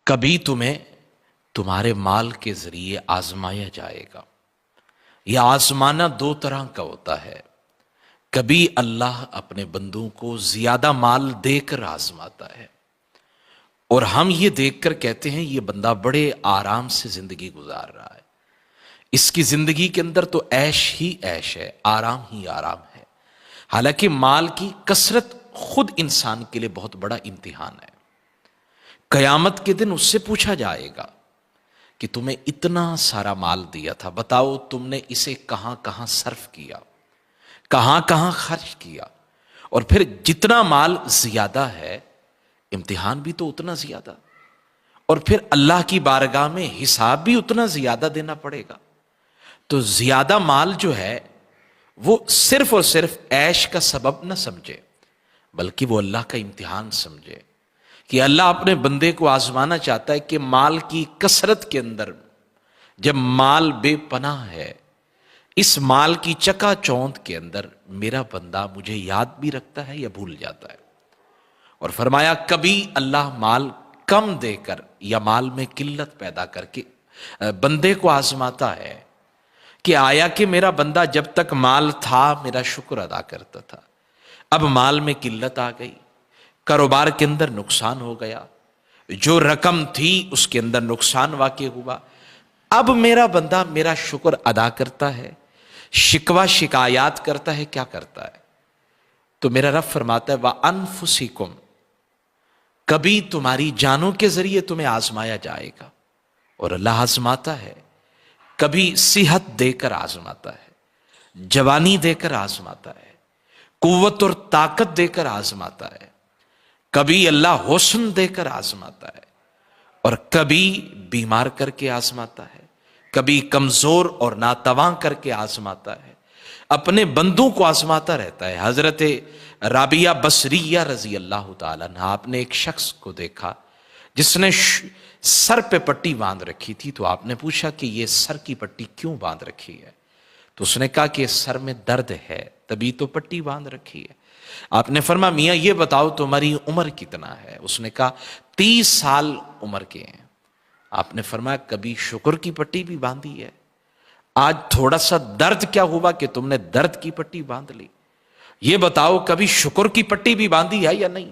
کبھی تمہیں تمہارے مال کے ذریعے آزمایا جائے گا۔ یہ آزمانا دو طرح کا ہوتا ہے۔ کبھی اللہ اپنے بندوں کو زیادہ مال دے کر آزماتا ہے، اور ہم یہ دیکھ کر کہتے ہیں یہ بندہ بڑے آرام سے زندگی گزار رہا ہے، اس کی زندگی کے اندر تو عیش ہی عیش ہے، آرام ہی آرام ہے۔ حالانکہ مال کی کثرت خود انسان کے لیے بہت بڑا امتحان ہے۔ قیامت کے دن اس سے پوچھا جائے گا کہ تمہیں اتنا سارا مال دیا تھا، بتاؤ تم نے اسے کہاں کہاں صرف کیا، کہاں کہاں خرچ کیا؟ اور پھر جتنا مال زیادہ ہے امتحان بھی تو اتنا زیادہ، اور پھر اللہ کی بارگاہ میں حساب بھی اتنا زیادہ دینا پڑے گا۔ تو زیادہ مال جو ہے وہ صرف اور صرف عیش کا سبب نہ سمجھے، بلکہ وہ اللہ کا امتحان سمجھے کہ اللہ اپنے بندے کو آزمانا چاہتا ہے کہ مال کی کثرت کے اندر جب مال بے پناہ ہے، اس مال کی چکا چوند کے اندر میرا بندہ مجھے یاد بھی رکھتا ہے یا بھول جاتا ہے۔ اور فرمایا کبھی اللہ مال کم دے کر یا مال میں قلت پیدا کر کے بندے کو آزماتا ہے کہ آیا کہ میرا بندہ جب تک مال تھا میرا شکر ادا کرتا تھا، اب مال میں قلت آ گئی، کاروبار کے اندر نقصان ہو گیا، جو رقم تھی اس کے اندر نقصان واقع ہوا، اب میرا بندہ میرا شکر ادا کرتا ہے، شکوہ شکایات کرتا ہے، کیا کرتا ہے؟ تو میرا رب فرماتا ہے وَأَنفُسِكُمْ، کبھی تمہاری جانوں کے ذریعے تمہیں آزمایا جائے گا، اور اللہ آزماتا ہے، کبھی صحت دے کر آزماتا ہے، جوانی دے کر آزماتا ہے، قوت اور طاقت دے کر آزماتا ہے، کبھی اللہ حسن دے کر آزماتا ہے، اور کبھی بیمار کر کے آزماتا ہے، کبھی کمزور اور ناتواں کر کے آزماتا ہے، اپنے بندوں کو آزماتا رہتا ہے۔ حضرت رابعہ بصریہ رضی اللہ تعالیٰ عنہ، آپ نے ایک شخص کو دیکھا جس نے سر پہ پٹی باندھ رکھی تھی، تو آپ نے پوچھا کہ یہ سر کی پٹی کیوں باندھ رکھی ہے؟ تو اس نے کہا کہ سر میں درد ہے تبھی تو پٹی باندھ رکھی ہے۔ آپ نے فرمایا میاں یہ بتاؤ تمہاری عمر کتنا ہے؟ اس نے کہا 30 سال عمر کے ہیں۔ آپ نے فرمایا کبھی شکر کی پٹی بھی باندھی ہے؟ آج تھوڑا سا درد کیا ہوا کہ تم نے درد کی پٹی باندھ لی؟ یہ بتاؤ کبھی شکر کی پٹی بھی باندھی ہے یا نہیں؟